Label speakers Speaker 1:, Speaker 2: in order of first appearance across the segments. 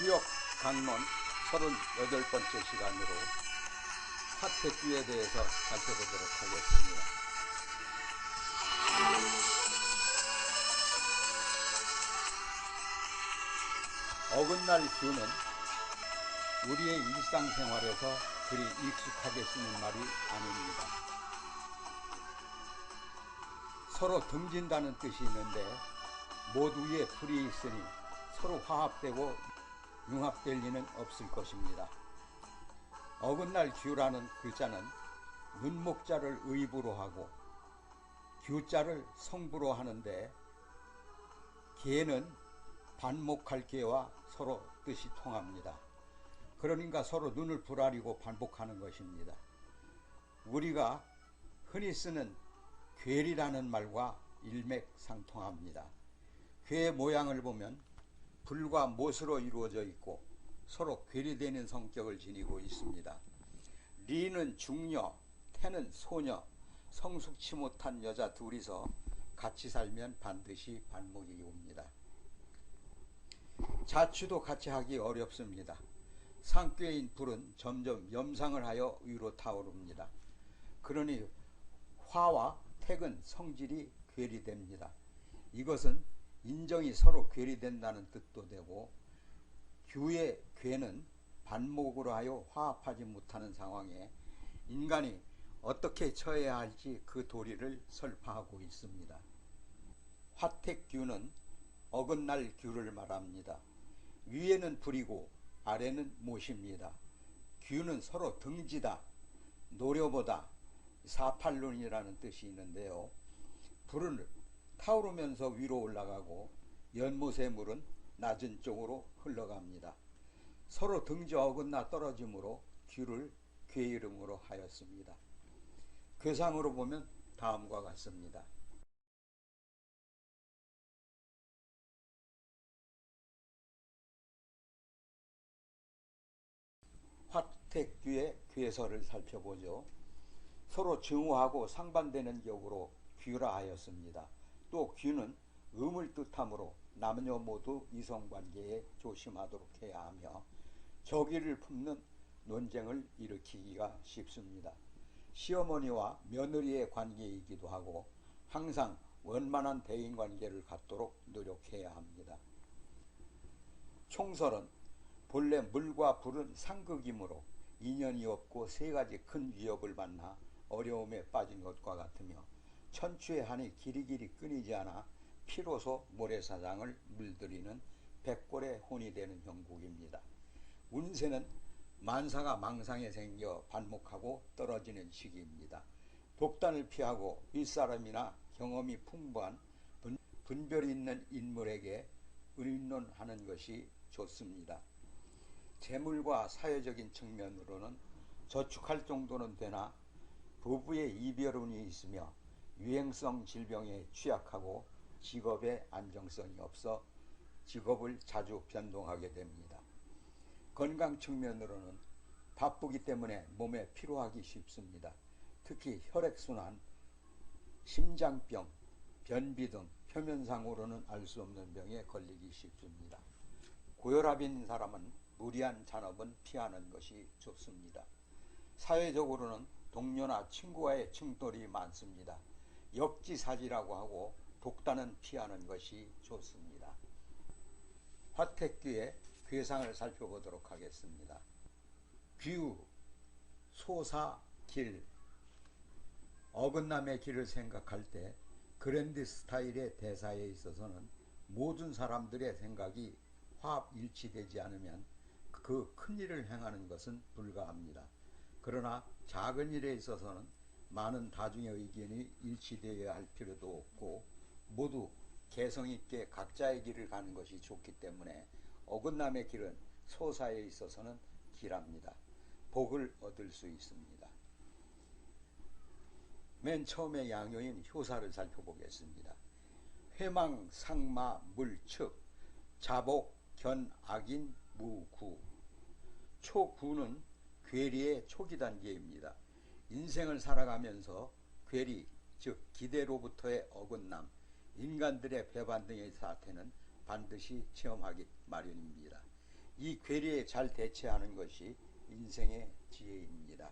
Speaker 1: 구역 강론 38번째 시간으로 화택귀에 대해서 살펴보도록 하겠습니다. 어긋날 귀는 우리의 일상생활에서 그리 익숙하게 쓰는 말이 아닙니다. 서로 등진다는 뜻이 있는데 모두 위에 불이 있으니 서로 화합되고 융합될 리는 없을 것입니다. 어긋날 규라는 글자는 눈목자를 의부로 하고 규자를 성부로 하는데 개는 반목할 개와 서로 뜻이 통합니다. 그러니까 서로 눈을 부라리고 반복하는 것입니다. 우리가 흔히 쓰는 괴리라는 말과 일맥상통합니다. 괴의 모양을 보면 불과 못으로 이루어져 있고 서로 괴리되는 성격을 지니고 있습니다. 리는 중녀, 태는 소녀, 성숙치 못한 여자 둘이서 같이 살면 반드시 반목이 옵니다. 자취도 같이 하기 어렵습니다. 상꾀인 불은 점점 염상을 하여 위로 타오릅니다. 그러니 화와 택은 성질이 괴리됩니다. 이것은 인정이 서로 괴리된다는 뜻도 되고 규의 괴는 반목으로 하여 화합하지 못하는 상황에 인간이 어떻게 처해야 할지 그 도리를 설파하고 있습니다. 화택규는 어긋날 규를 말합니다. 위에는 불이고 아래는 못입니다. 규는 서로 등지다, 노려보다, 사팔론이라는 뜻이 있는데요. 불은 타오르면서 위로 올라가고 연못의 물은 낮은 쪽으로 흘러갑니다. 서로 등지 어긋나 떨어지므로 규를 괴 이름으로 하였습니다. 괴상으로 보면 다음과 같습니다. 화택규의 괴설을 살펴보죠. 서로 증오하고 상반되는 격으로 규라 하였습니다. 또 규는 음을 뜻하므로 남녀 모두 이성관계에 조심하도록 해야 하며 적의를 품는 논쟁을 일으키기가 쉽습니다. 시어머니와 며느리의 관계이기도 하고 항상 원만한 대인관계를 갖도록 노력해야 합니다. 총설은 본래 물과 불은 상극이므로 인연이 없고 세 가지 큰 위협을 만나 어려움에 빠진 것과 같으며 천추의 한이 길이길이 끊이지 않아 피로소 모래사장을 물들이는 백골의 혼이 되는 형국입니다. 운세는 만사가 망상에 생겨 반목하고 떨어지는 시기입니다. 독단을 피하고 윗사람이나 경험이 풍부한 분별이 있는 인물에게 의논하는 것이 좋습니다. 재물과 사회적인 측면으로는 저축할 정도는 되나 부부의 이별운이 있으며 유행성 질병에 취약하고 직업에 안정성이 없어 직업을 자주 변동하게 됩니다. 건강 측면으로는 바쁘기 때문에 몸에 피로하기 쉽습니다. 특히 혈액순환, 심장병, 변비 등 표면상으로는 알 수 없는 병에 걸리기 쉽습니다. 고혈압인 사람은 무리한 잔업은 피하는 것이 좋습니다. 사회적으로는 동료나 친구와의 충돌이 많습니다. 역지사지라고 하고 독단은 피하는 것이 좋습니다. 화택규의 괴상을 살펴보도록 하겠습니다. 규, 소사, 길. 어긋남의 길을 생각할 때 그랜드 스타일의 대사에 있어서는 모든 사람들의 생각이 화합 일치되지 않으면 그 큰 일을 행하는 것은 불가합니다. 그러나 작은 일에 있어서는 많은 다중의 의견이 일치되어야 할 필요도 없고 모두 개성 있게 각자의 길을 가는 것이 좋기 때문에 어긋남의 길은 소사에 있어서는 길합니다. 복을 얻을 수 있습니다. 맨 처음에 양요인 효사를 살펴보겠습니다. 회망, 상마, 물측, 자복, 견, 악인, 무구. 초구는 괴리의 초기 단계입니다. 인생을 살아가면서 괴리, 즉 기대로부터의 어긋남, 인간들의 배반 등의 사태는 반드시 체험하기 마련입니다. 이 괴리에 잘 대처하는 것이 인생의 지혜입니다.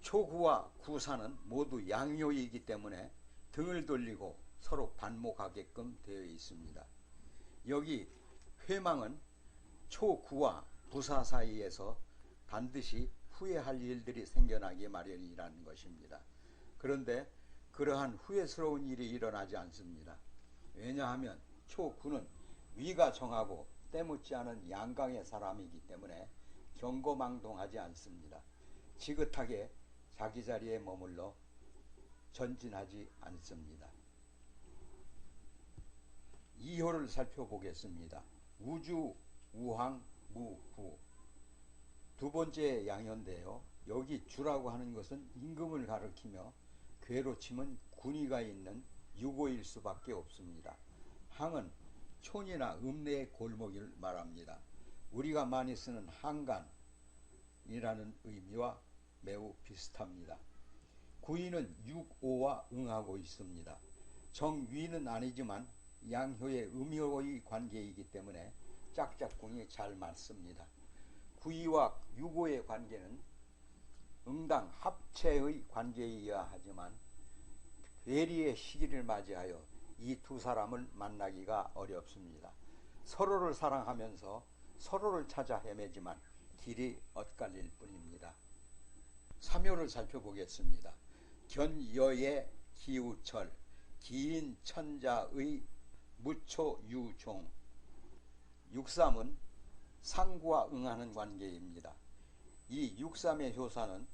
Speaker 1: 초구와 구사는 모두 양요이기 때문에 등을 돌리고 서로 반목하게끔 되어 있습니다. 여기 회망은 초구와 구사 사이에서 반드시 후회할 일들이 생겨나기 마련이라는 것입니다. 그런데 그러한 후회스러운 일이 일어나지 않습니다. 왜냐하면 초구는 위가 정하고 때묻지 않은 양강의 사람이기 때문에 경거망동하지 않습니다. 지긋하게 자기 자리에 머물러 전진하지 않습니다. 2호를 살펴보겠습니다. 우주, 우항, 무구. 두 번째 양현인데요. 여기 주라고 하는 것은 임금을 가리키며 괴로침은 군의가 있는 유고일 수밖에 없습니다. 항은 촌이나 읍내의 골목을 말합니다. 우리가 많이 쓰는 한간이라는 의미와 매우 비슷합니다. 구의는 육오와 응하고 있습니다. 정위는 아니지만 양효의 음효의 관계이기 때문에 짝짝꿍이 잘 맞습니다. 구의와 유고의 관계는 응당 합체의 관계이어야 하지만 괴리의 시기를 맞이하여 이 두 사람을 만나기가 어렵습니다. 서로를 사랑하면서 서로를 찾아 헤매지만 길이 엇갈릴 뿐입니다. 3호를 살펴보겠습니다. 견여의 기우철, 기인 천자의 무초유종. 6.3은 상구와 응하는 관계입니다. 이 6.3의 효사는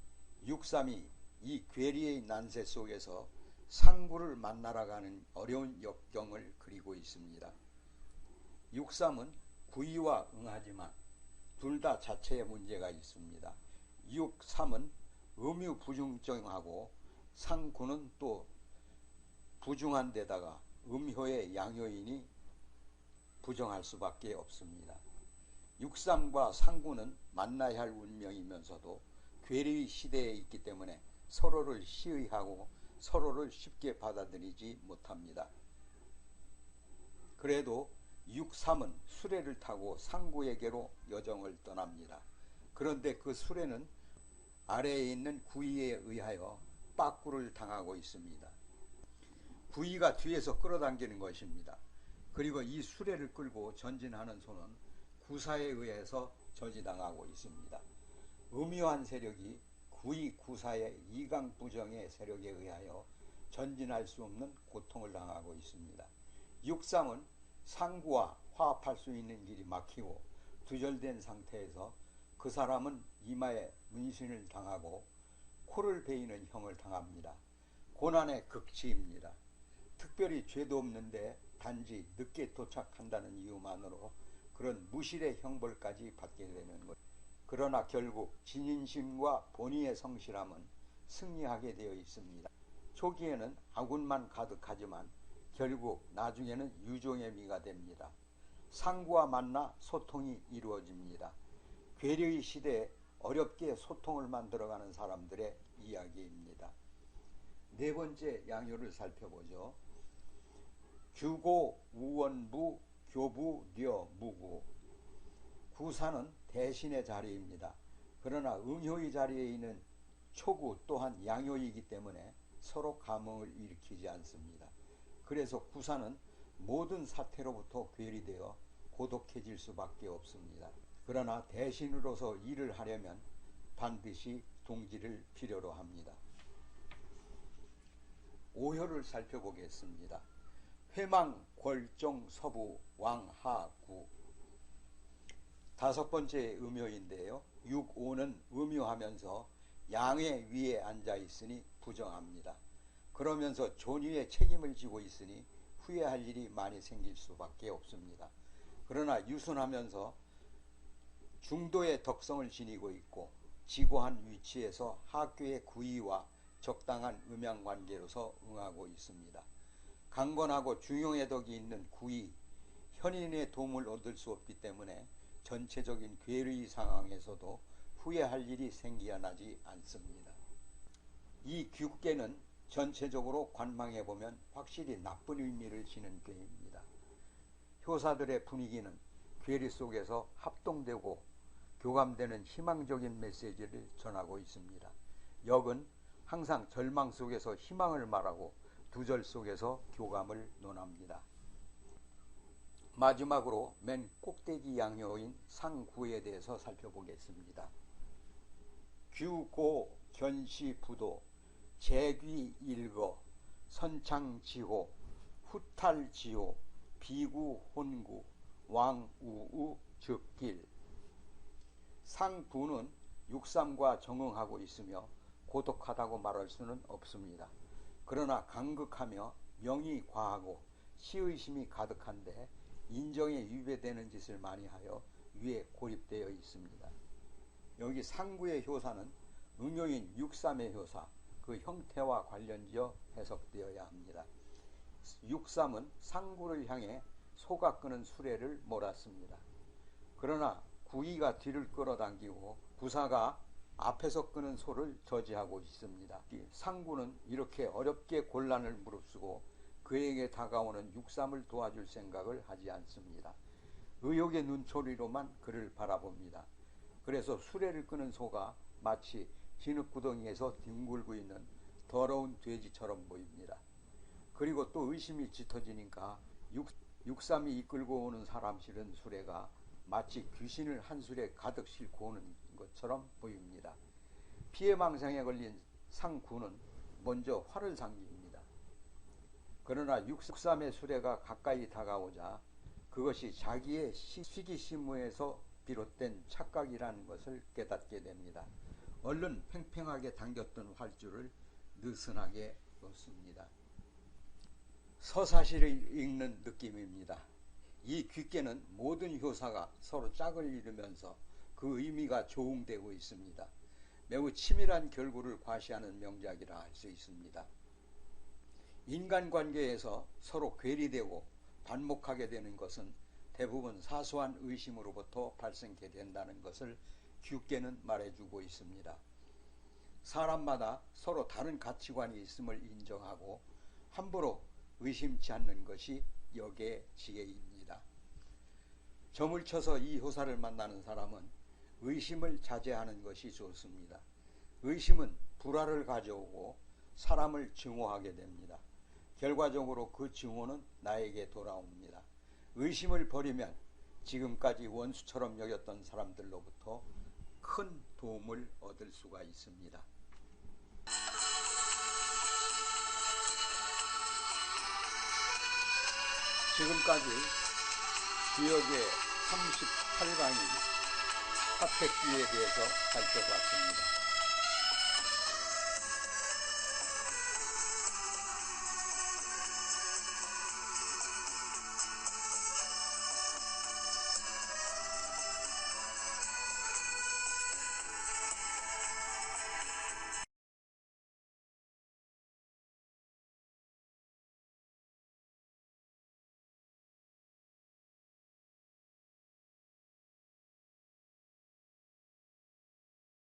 Speaker 1: 6.3이 이 괴리의 난세 속에서 상구를 만나러 가는 어려운 역경을 그리고 있습니다. 6.3은 구의와 응하지만 둘 다 자체에 문제가 있습니다. 6.3은 음유부중정하고 상구는 또 부중한 데다가 음효의 양효인이 부정할 수밖에 없습니다. 6.3과 상구는 만나야 할 운명이면서도 괴리 시대에 있기 때문에 서로를 시의하고 서로를 쉽게 받아들이지 못합니다. 그래도 6.3은 수레를 타고 상구에게로 여정을 떠납니다. 그런데 그 수레는 아래에 있는 구의에 의하여 빠꾸를 당하고 있습니다. 구의가 뒤에서 끌어당기는 것입니다. 그리고 이 수레를 끌고 전진하는 손은 구사에 의해서 저지당하고 있습니다. 음유한 세력이 구의 구사의 이강부정의 세력에 의하여 전진할 수 없는 고통을 당하고 있습니다. 6.3은 상구와 화합할 수 있는 길이 막히고 두절된 상태에서 그 사람은 이마에 문신을 당하고 코를 베이는 형을 당합니다. 고난의 극치입니다. 특별히 죄도 없는데 단지 늦게 도착한다는 이유만으로 그런 무실의 형벌까지 받게 되는 것. 그러나 결국 진인심과 본의의 성실함은 승리하게 되어 있습니다. 초기에는 아군만 가득하지만 결국 나중에는 유종의 미가 됩니다. 상구와 만나 소통이 이루어집니다. 괴뢰의 시대에 어렵게 소통을 만들어가는 사람들의 이야기입니다. 네 번째 양요를 살펴보죠. 규고, 우원부, 교부, 려, 무구. 구사는 대신의 자리입니다. 그러나 응효의 자리에 있는 초구 또한 양효이기 때문에 서로 감흥을 일으키지 않습니다. 그래서 구사는 모든 사태로부터 괴리되어 고독해질 수밖에 없습니다. 그러나 대신으로서 일을 하려면 반드시 동지를 필요로 합니다. 5효를 살펴보겠습니다. 회망, 궐종, 서부, 왕, 하, 구. 다섯 번째 음효인데요. 6.5는 음효하면서 양의 위에 앉아 있으니 부정합니다. 그러면서 존위의 책임을 지고 있으니 후회할 일이 많이 생길 수밖에 없습니다. 그러나 유순하면서 중도의 덕성을 지니고 있고 지고한 위치에서 하교의 구의와 적당한 음양관계로서 응하고 있습니다. 강건하고 중용의 덕이 있는 구의, 현인의 도움을 얻을 수 없기 때문에 전체적인 괴의 상황에서도 후회할 일이 생겨나지 않습니다. 이 규계는 전체적으로 관망해보면 확실히 나쁜 의미를 지닌 꾀입니다. 효사들의 분위기는 괴리 속에서 합동되고 교감되는 희망적인 메시지를 전하고 있습니다. 역은 항상 절망 속에서 희망을 말하고 두절 속에서 교감을 논합니다. 마지막으로 맨 꼭대기 양요인 상구에 대해서 살펴보겠습니다. 규고 견시부도 재귀일거 선창지호 후탈지호 비구혼구 왕우우 즉길. 상부는 육삼과 정응하고 있으며 고독하다고 말할 수는 없습니다. 그러나 강극하며 명이 과하고 시의심이 가득한데 인정에 위배되는 짓을 많이 하여 위에 고립되어 있습니다. 여기 상구의 효사는 응용인 육삼의 효사, 그 형태와 관련지어 해석되어야 합니다. 육삼은 상구를 향해 소가 끄는 수레를 몰았습니다. 그러나 구이가 뒤를 끌어당기고 구사가 앞에서 끄는 소를 저지하고 있습니다. 상구는 이렇게 어렵게 곤란을 무릅쓰고 그에게 다가오는 육삼을 도와줄 생각을 하지 않습니다. 의욕의 눈초리로만 그를 바라봅니다. 그래서 수레를 끄는 소가 마치 진흙구덩이에서 뒹굴고 있는 더러운 돼지처럼 보입니다. 그리고 또 의심이 짙어지니까 육삼이 이끌고 오는 사람 실은 수레가 마치 귀신을 한 수레 가득 싣고 오는 것처럼 보입니다. 피해망상에 걸린 상구는 먼저 화를 상깁니다. 그러나 육삼의 수레가 가까이 다가오자 그것이 자기의 시기심무에서 비롯된 착각이라는 것을 깨닫게 됩니다. 얼른 팽팽하게 당겼던 활주를 느슨하게 놓습니다. 서사시를 읽는 느낌입니다. 이 귀께는 모든 효사가 서로 짝을 이루면서 그 의미가 조응되고 있습니다. 매우 치밀한 결구를 과시하는 명작이라 할 수 있습니다. 인간관계에서 서로 괴리되고 반목하게 되는 것은 대부분 사소한 의심으로부터 발생하게 된다는 것을 귀께는 말해주고 있습니다. 사람마다 서로 다른 가치관이 있음을 인정하고 함부로 의심치 않는 것이 역의 지혜입니다. 점을 쳐서 이 효사를 만나는 사람은 의심을 자제하는 것이 좋습니다. 의심은 불화를 가져오고 사람을 증오하게 됩니다. 결과적으로 그 증오는 나에게 돌아옵니다. 의심을 버리면 지금까지 원수처럼 여겼던 사람들로부터 큰 도움을 얻을 수가 있습니다. 지금까지 주역의 38강인 화택귀에 대해서 살펴봤습니다.